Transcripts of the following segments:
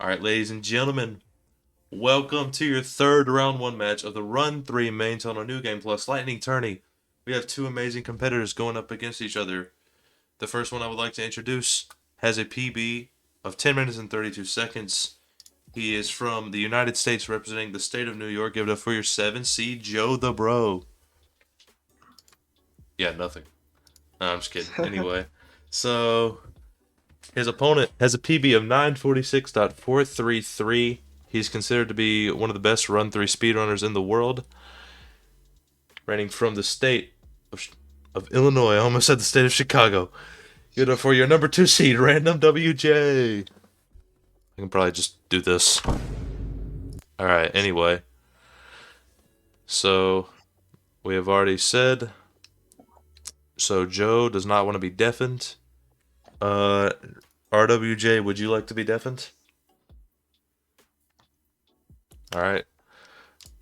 All right, ladies and gentlemen, welcome to your third round one match of the Run 3 main tunnel new game plus Lightning Tourney. We have two amazing competitors going up against each other. The first one I would like to introduce has a PB of 10 minutes and 32 seconds. He is from the United States representing the state of New York. Give it up for your 7 seed, JoeTheBro. Yeah, nothing. No, I'm just kidding. Anyway, so his opponent has a PB of 946.433. He's considered to be one of the best Run 3 speedrunners in the world, reigning from the state of Illinois. I almost said the state of Chicago. Good for your number 2 seed, RandomWJ. I can probably just do this. Alright, anyway. So, we have already said. So, Joe does not want to be deafened. RWJ, would you like to be deafened? Alright.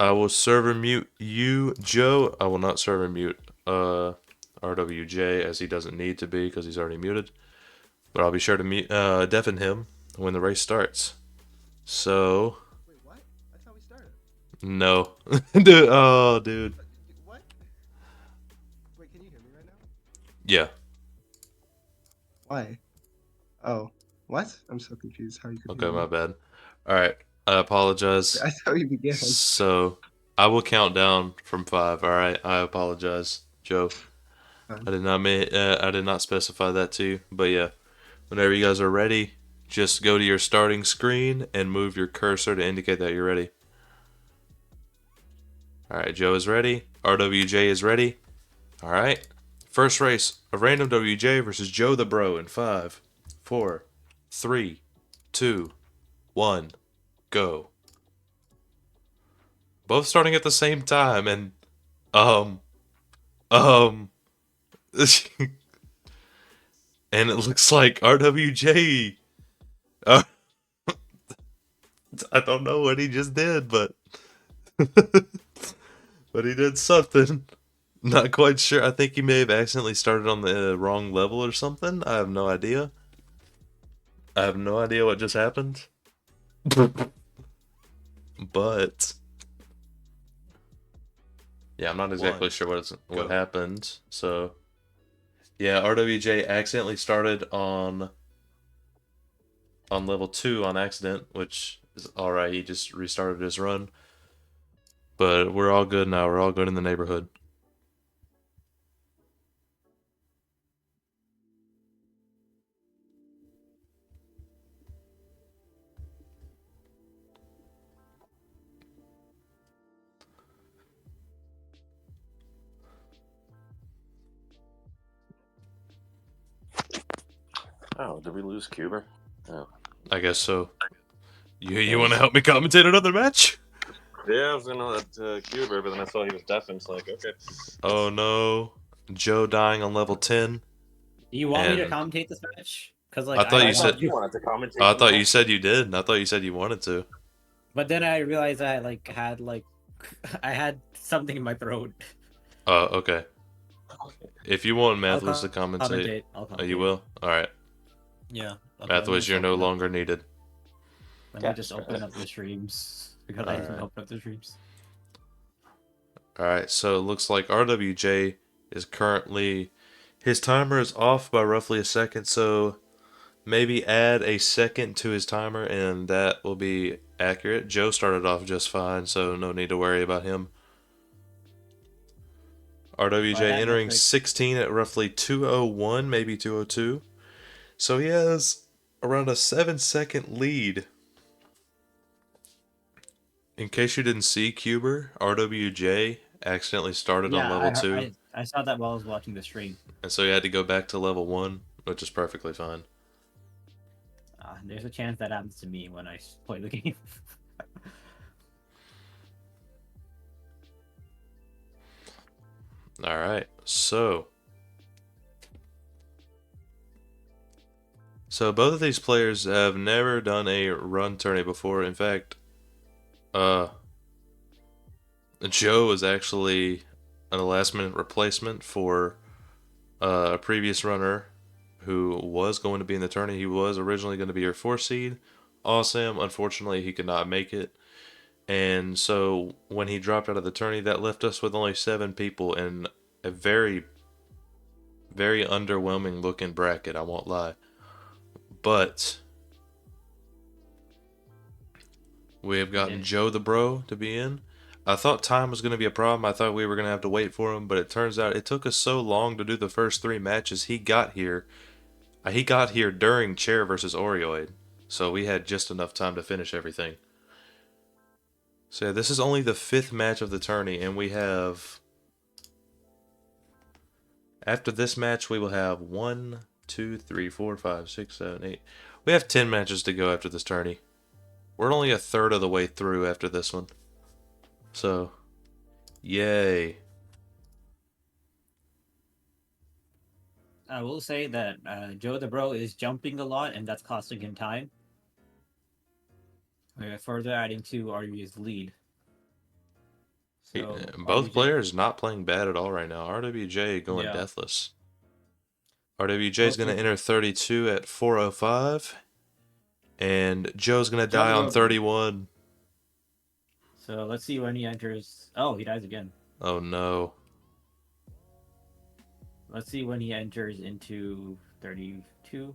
I will server mute you, Joe. I will not server mute RWJ as he doesn't need to be because he's already muted. But I'll be sure to deafen him when the race starts. So. Wait, what? That's how we started. No. Dude, oh, dude. What? Wait, can you hear me right now? Yeah. Why? Oh, what? I'm so confused how you could Okay, hear my me. bad. Alright. I apologize. That's how you began. So. I will count down from 5. Alright. I apologize, Joe. Um, I did not specify that to you. But yeah. Whenever you guys are ready, just go to your starting screen and move your cursor to indicate that you're ready. Alright, Joe is ready. RWJ is ready. Alright. First race of RandomWJ versus JoeTheBro in 5, 4, 3, 2, 1, go. Both starting at the same time and um um and it looks like RWJ uh, I don't know what he just did, but but he did something. Not quite sure. I think he may have accidentally started on the wrong level or something. I have no idea. I have no idea what just happened. But yeah, I'm not exactly sure what happened. So yeah, RWJ accidentally started on level 2 on accident, which is all right. He just restarted his run. But we're all good now. We're all good in the neighborhood. Oh, did we lose Cuber? Oh. I guess so. You want to help me commentate another match? Yeah, I was gonna let Cuber, but then I saw he was deafened, so like, okay. Oh no. Joe dying on level 10. Do you want me to And commentate this match? Because I thought you I said thought you wanted to commentate. I the thought you match. said you did. I thought you said you wanted to. But then I realized I had I had something in my throat. Oh, okay. If you want I'll Mathwas to commentate, I'll oh, you commentate. will? Alright. Yeah. Okay, let me Mathwas, just you're no open up- longer needed. Let me just open up the streams because I didn't Alright. open up the streams. Alright, so it looks like RWJ is currently. His timer is off by roughly a second, so maybe add a second to his timer and that will be accurate. Joe started off just fine, so no need to worry about him. RWJ By that entering metric, 16 at roughly 201, maybe 202. So he has around a 7-second lead. In case you didn't see Cuber, RWJ accidentally started on yeah, level 2, I saw that while I was watching the stream. and so he had to go back to level 1, which is perfectly fine. There's a chance that happens to me when I play the game. Alright, so both of these players have never done a run tourney before. In fact, Joe is actually a last minute replacement for a previous runner who was going to be in the tourney. He was originally going to be your 4 seed, awesome. Unfortunately, he could not make it. And so when he dropped out of the tourney, that left us with only 7 people in a very, very underwhelming looking bracket, I won't lie. But we have gotten JoeTheBro to be in. I thought time was going to be a problem. I thought we were going to have to wait for him, but it turns out it took us so long to do the first 3 matches. He got here during Chair versus Orioid, so we had just enough time to finish everything. So yeah, this is only the 5th match of the tourney, and we have... After this match, we will have 1, 2, 3, 4, 5, 6, 7, 8. We have 10 matches to go after this tourney. We're only a third of the way through after this one. So, yay. I will say that JoeTheBro is jumping a lot, and that's costing him time. Further adding to RW's lead. So, Both RWJ players not playing bad at all right now. RWJ going deathless. RWJ is going to enter 32 at 4:05, and Joe's going to die on 31. So let's see when he enters. Oh, he dies again. Oh no. Let's see when he enters into 32.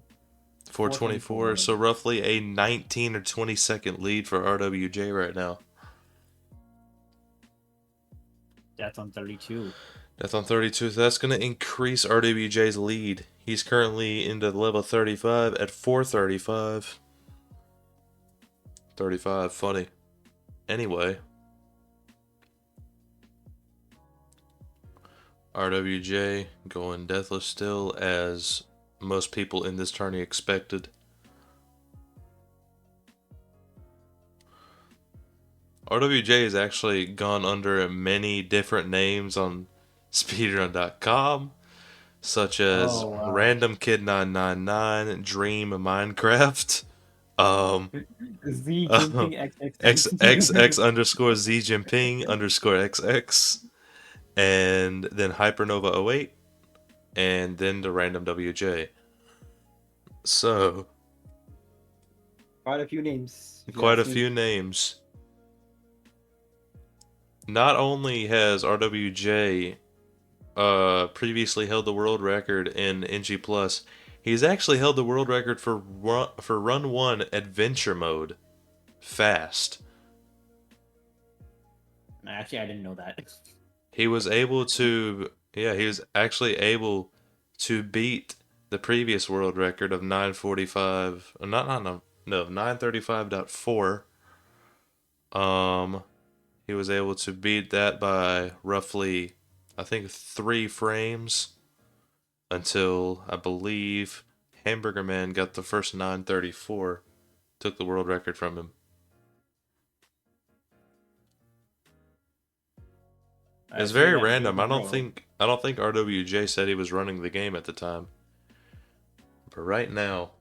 4:24, so roughly a 19 or 20 second lead for RWJ right now. That's on 32. That's on 32, so that's going to increase RWJ's lead. He's currently into level 35 at 4:35. 35, funny. Anyway. RWJ going deathless still, as most people in this tourney expected. RWJ has actually gone under many different names on speedrun.com, such as RandomKid999, Dream Minecraft, Z Jinping XX underscore Z Jinping underscore XX, and then Hypernova08, and then the RandomWJ. So, quite a few names. Quite a few names. Not only has RWJ previously held the world record in NG+, he's actually held the world record for Run 1 Adventure Mode. Fast. Actually, I didn't know that. He was able to... Yeah, he was actually able to beat the previous world record of 945... No, 935.4. He was able to beat that by roughly, I think, 3 frames until, I believe, Hamburger Man got the first 934, took the world record from him. It's very random. I don't think RWJ said he was running the game at the time. But right now...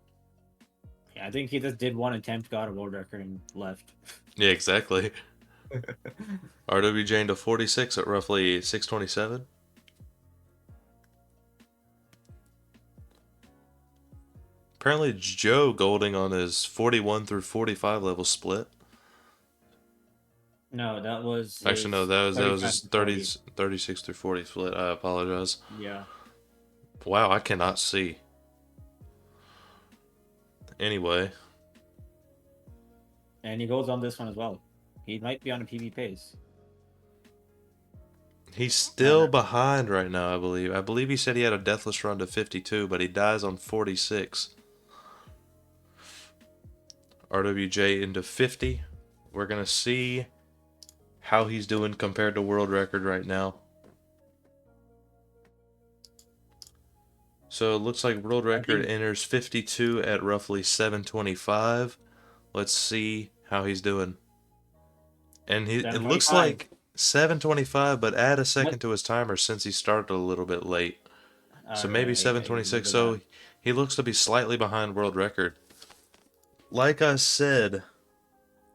Yeah, I think he just did one attempt, got a world record, and left. Yeah, exactly. RWJ into 46 at roughly 627. Apparently Joe Golding on his 41 through 45 level split. No, that was... Actually, no, that was his 36 through 40 split. I apologize. Yeah. Wow, I cannot see. Anyway. And he goes on this one as well. He might be on a PB pace. He's still behind right now, I believe. I believe he said he had a deathless run to 52, but he dies on 46. RWJ into 50. We're going to see how he's doing compared to world record right now. So it looks like world record enters 52 at roughly 725. Let's see how he's doing. And it looks like 725, but add a second to his timer since he started a little bit late. So maybe 726. So he looks to be slightly behind world record. Like I said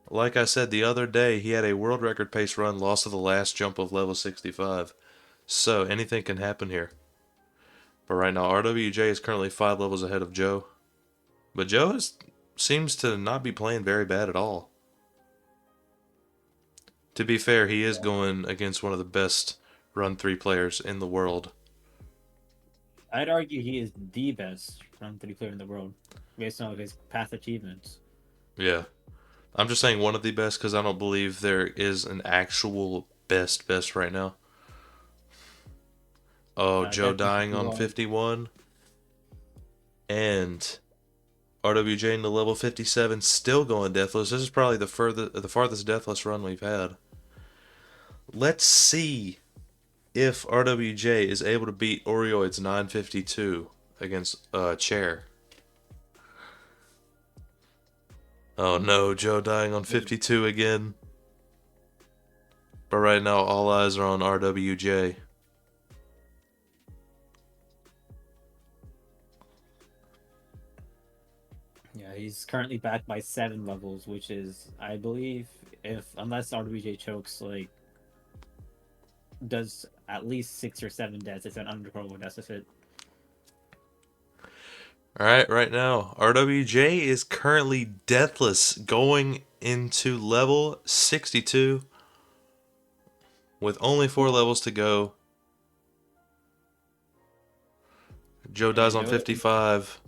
the other day, he had a world record pace run, lost to the last jump of level 65. So anything can happen here. But right now, RWJ is currently 5 levels ahead of Joe. But Joe is seems to not be playing very bad at all. To be fair, he is going against one of the best Run 3 players in the world. I'd argue he is the best Run 3 player in the world based on his past achievements. Yeah. I'm just saying one of the best because I don't believe there is an actual best right now. Oh, Joe Definitely dying on 51. And RWJ in the level 57 still going deathless. This is probably the farthest deathless run we've had. Let's see if RWJ is able to beat Orioid's 952 against Chair. Oh no, Joe dying on 52 again. But right now, all eyes are on RWJ. Yeah, he's currently backed by 7 levels, which is, I believe, unless RWJ chokes, like, does at least 6 or 7 deaths. It's an undercrow deficit. Alright, right now, RWJ is currently deathless going into level 62 with only 4 levels to go. Joe dies on 55.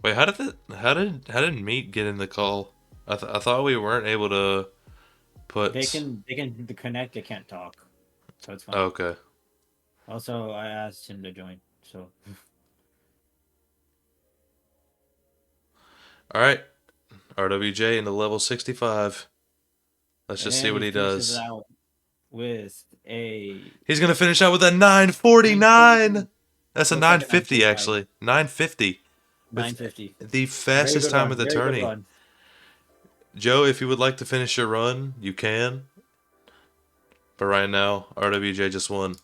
Wait, how did Meat get in the call? I thought we weren't able to put. They can connect. They can't talk, so it's fine. Okay. Also, I asked him to join, so. All right, RWJ into level 65. Let's just see what he finishes does. out with a. He's gonna finish out with a 949. That's a Looks like a 950 actually. 950. 950. The fastest time of the tourney. Run. Joe, if you would like to finish your run, you can. But right now, RWJ just won.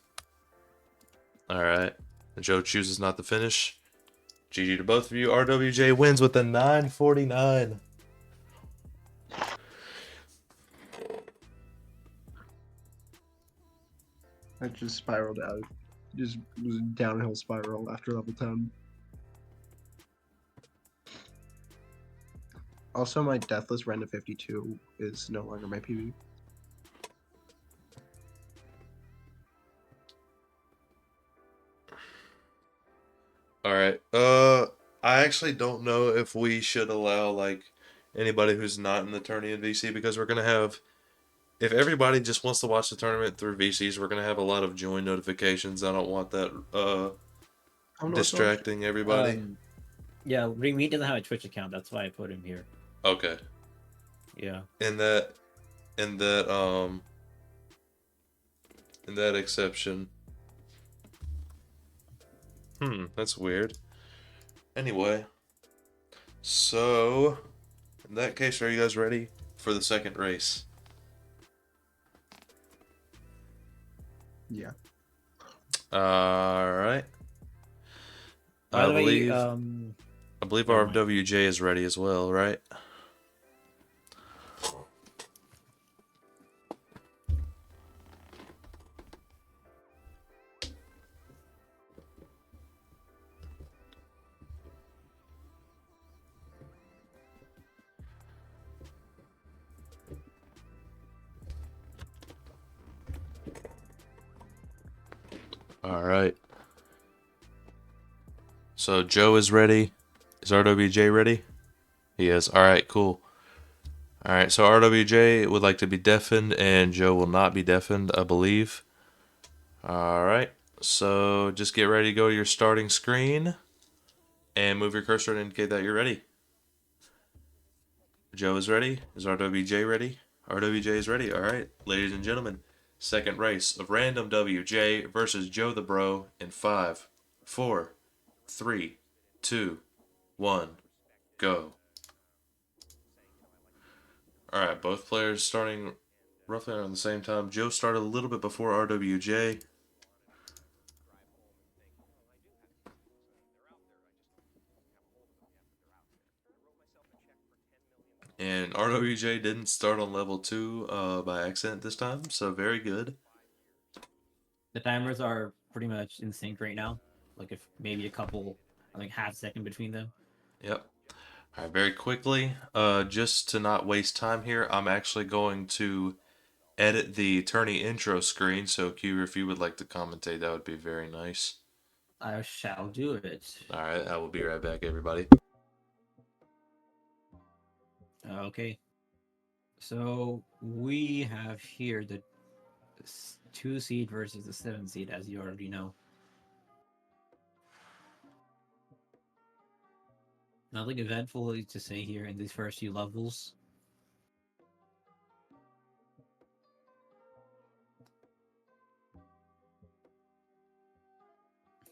Alright. Joe chooses not to finish. GG to both of you. RWJ wins with a 949. I just spiraled out. Just was a downhill spiral after level 10. Also, my deathless random 52 is no longer my PB. Alright. I actually don't know if we should allow, like, anybody who's not in the tourney in VC because we're going to have. If everybody just wants to watch the tournament through VCs, we're going to have a lot of join notifications. I don't want that distracting everybody. Yeah, Ring doesn't have a Twitch account. That's why I put him here. Okay. Yeah. In that exception. That's weird. Anyway, so in that case, are you guys ready for the second race? Yeah. All right. By the way, I believe never mind. RWJ is ready as well, right? All right. So Joe is ready. Is RWJ ready? He is. All right, cool. All right, so RWJ would like to be deafened, and Joe will not be deafened, I believe. All right, so just get ready to go to your starting screen and move your cursor to indicate that you're ready. Joe is ready. Is RWJ ready? RWJ is ready. All right, ladies and gentlemen, second race of RandomWJ versus JoeTheBro in 5, 4, 3, 2, 1, go. All right, both players starting roughly around the same time. Joe started a little bit before RWJ. And RWJ didn't start on level 2 by accident this time, so very good. The timers are pretty much in sync right now. Like if maybe a couple, like half second between them. Yep. All right, very quickly, just to not waste time here, I'm actually going to edit the Tourney intro screen. So, Q, if you would like to commentate, that would be very nice. I shall do it. All right, I will be right back, everybody. Okay. So we have here the 2 seed versus the 7 seed, as you already know. Nothing eventful to say here in these first few levels.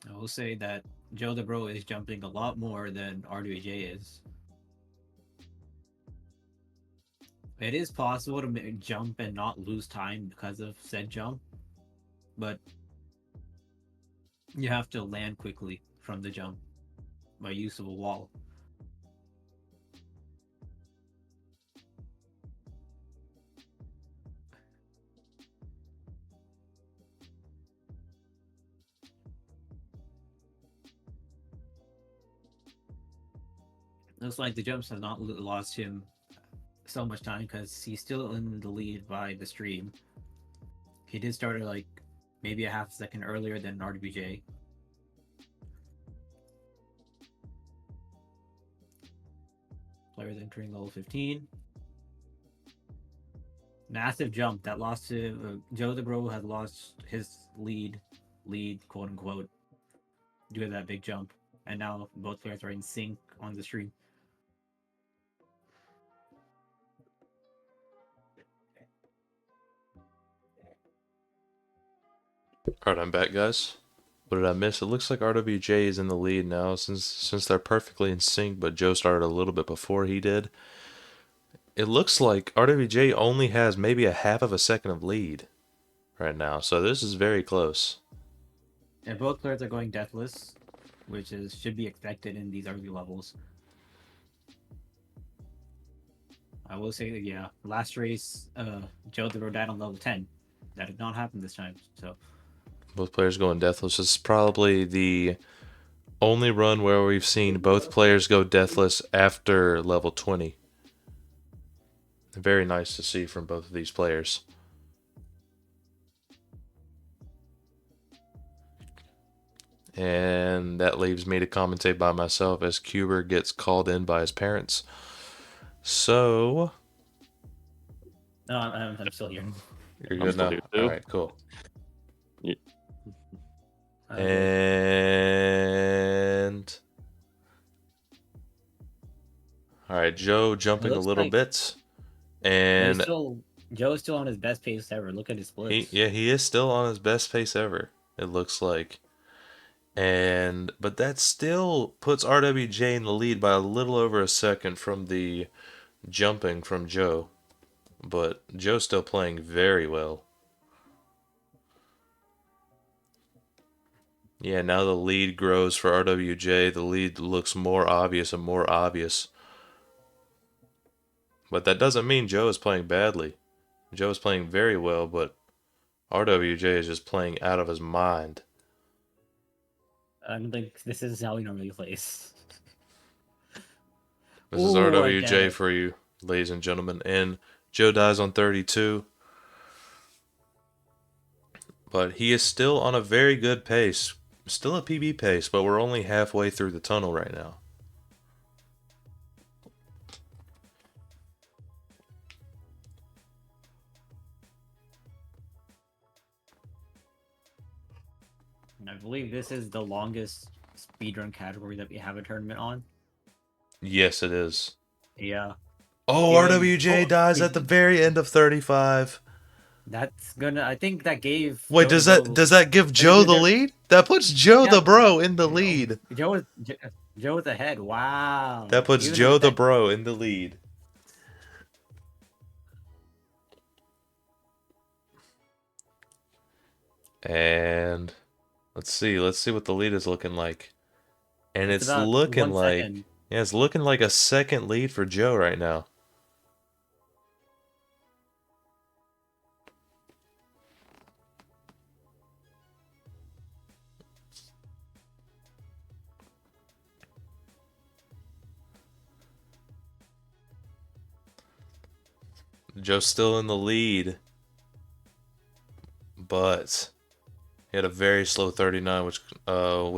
I will say that JoeTheBro is jumping a lot more than RWJ is. It is possible to jump and not lose time because of said jump, but you have to land quickly from the jump by use of a wall. Looks like the jumps have not lost him so much time because he's still in the lead by the stream. He did start like maybe a half second earlier than RWJ. Players entering level 15. Massive jump that lost to JoeTheBro has lost his lead, quote unquote, due to that big jump. And now both players are in sync on the stream. All right, I'm back, guys. What did I miss? It looks like RWJ is in the lead now since they're perfectly in sync, but Joe started a little bit before he did. It looks like RWJ only has maybe a half of a second of lead right now, so this is very close. And both players are going deathless, which should be expected in these early levels. I will say that, yeah, last race, JoeTheBro died on level 10. That did not happen this time, so... Both players going deathless. This is probably the only run where we've seen both players go deathless after level 20. Very nice to see from both of these players. And that leaves me to commentate by myself as Cuber gets called in by his parents. So... No, I'm still here. You're I'm good still now? here, too. Alright, cool. Yeah. And... Alright, Joe jumping a little like bit. And Joe's still on his best pace ever. Look at his splits. he is still on his best pace ever, it looks like. But that still puts RWJ in the lead by a little over a second from the jumping from Joe. But Joe's still playing very well. Yeah, now the lead grows for RWJ. The lead looks more obvious and more obvious. But that doesn't mean Joe is playing badly. Joe is playing very well, but RWJ is just playing out of his mind. I don't think this is how he normally plays. This is Ooh, I get RWJ it. for you, ladies and gentlemen. And Joe dies on 32. But he is still on a very good pace. Still a PB pace, but we're only halfway through the tunnel right now. I believe this is the longest speedrun category that we have a tournament on. Yes, it is. Yeah. Oh, Even- RWJ dies at the very end of 35. That's gonna. I think that gave. Wait, does that give Joe the lead? That puts Joe Yeah. the Bro in the lead. Joe is ahead. Wow. That puts Even Joe with the that- Bro in the lead. And let's see what the lead is looking like. And it's about looking 1 like second. yeah, it's looking like a second lead for Joe right now. Joe's still in the lead, but he had a very slow 39, which got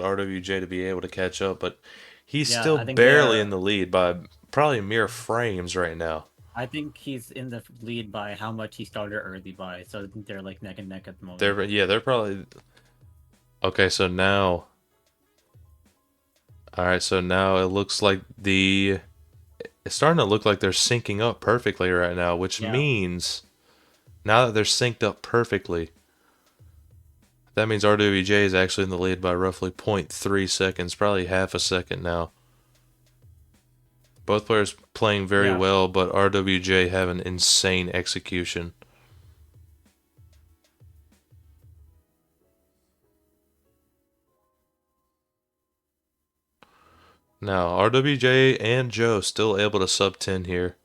RWJ to be able to catch up, but he's Yeah, still I think they barely are. in the lead by probably mere frames right now. I think he's in the lead by how much he started early by. So I think they're like neck and neck at the moment. They're probably okay. So now, all right. So now it looks like it's starting to look like they're syncing up perfectly right now, which Yeah. means now that they're synced up perfectly, that means RWJ is actually in the lead by roughly 0.3 seconds, probably half a second now. Both players playing very Yeah. well, but RWJ have an insane execution. Now, RWJ and Joe still able to sub 10 here.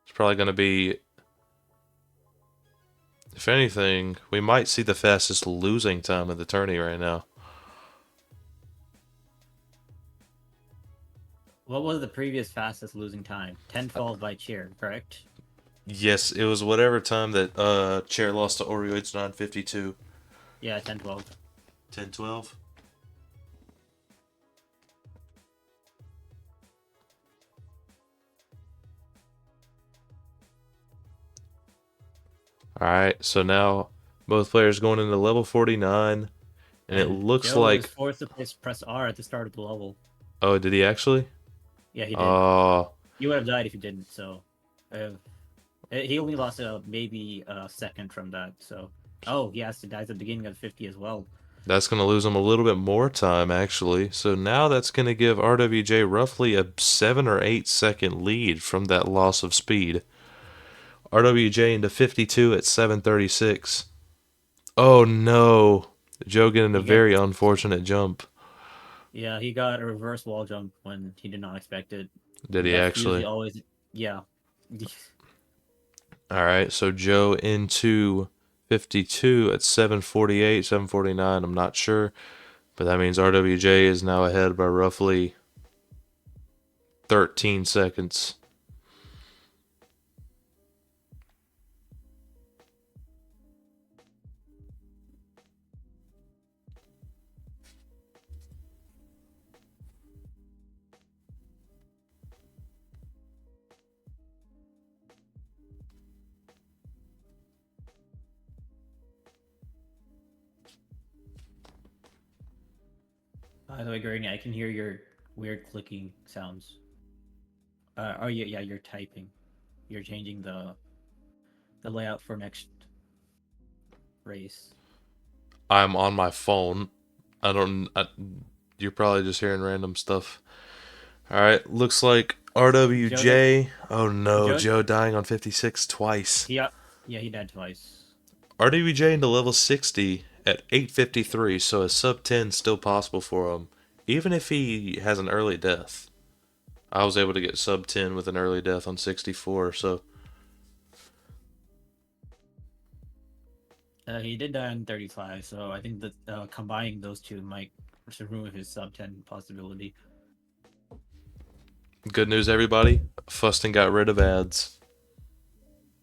It's probably going to be, if anything, we might see the fastest losing time of the tourney right now. What was the previous fastest losing time? 10-12 by Cheer, correct? Yes, it was whatever time that Chair lost to Orioids 952. Yeah, 10-12. 10-12. Alright, so now both players going into level 49. And it looks Joe was like... forced to press R at the start of the level. Oh, did he actually? Yeah, he did. Oh, You would have died if you didn't, so... he only lost maybe a second from that, so... Oh, he has to die at the beginning of 50 as well. that's going to lose him a little bit more time, actually. So now that's going to give RWJ roughly a 7 or 8 second lead from that loss of speed. RWJ into 52 at 7:36. Oh no. Joe getting a very unfortunate jump. Yeah, he got a reverse wall jump when he did not expect it. Did he That's actually? usually always... Yeah. Alright, so Joe into 52 at 7:48, 7:49, I'm not sure. But that means RWJ is now ahead by roughly 13 seconds. By the way, Gurney, I can hear your weird clicking sounds. Oh yeah, you're typing. You're changing the layout for next race. I'm on my phone. You're probably just hearing random stuff. Alright, looks like RWJ. Oh no, Joe dying on 56 twice. Yeah, he died twice. RWJ into level 60 at 8:53, so a sub 10 still possible for him, even if he has an early death. I was able to get sub 10 with an early death on 64, so... He did die on 35, so I think that combining those two might remove his sub 10 possibility. Good news, everybody. Fustin got rid of ads.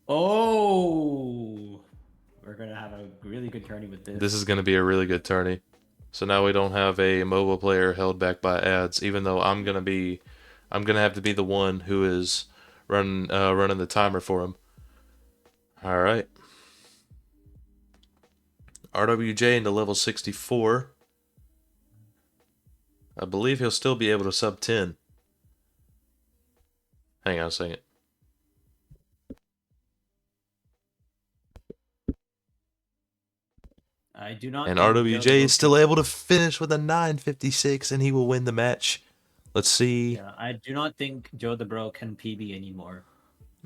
Oh! We're going to have a really good tourney with this. This is going to be a really good tourney. So now we don't have a mobile player held back by ads, even though I'm going to have to be the one who is running the timer for him. All right. RWJ into level 64. I believe he'll still be able to sub 10. Hang on a second. I do not. And RWJ is still able to finish with a 9:56, and he will win the match. Let's see. Yeah, I do not think JoeTheBro can PB anymore.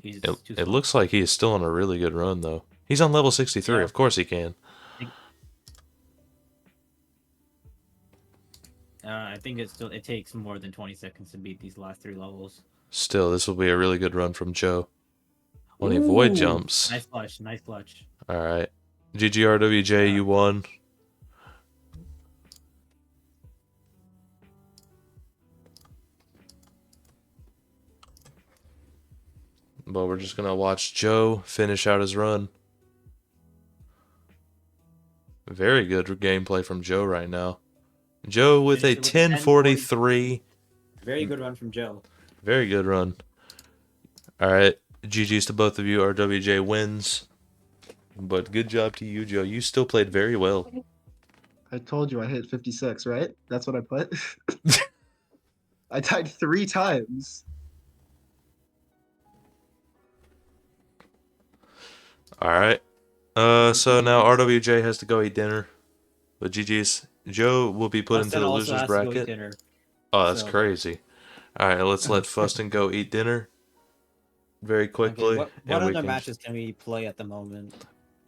It looks like he is still on a really good run, though. He's on level 63. Yeah. Of course he can. I think it takes more than 20 seconds to beat these last 3 levels. Still, this will be a really good run from Joe. When he void jumps. Nice clutch, nice clutch. All right. GGRWJ, you won. But we're just gonna watch Joe finish out his run. Very good gameplay from Joe right now. Joe with a Finished with a 10:43. Very good run from Joe. Very good run. All right, GG's to both of you. RWJ wins. But good job to you, Joe. You still played very well. I told you I hit 56, right? That's what I put. I died 3 times. All right. So now RWJ has to go eat dinner. But GG's. Joe will be put into Fustin the also losers has to go eat bracket. dinner. Oh, that's So- crazy. All right, let's let Fustin go eat dinner very Okay, quickly. what and we other can matches can we play at the moment?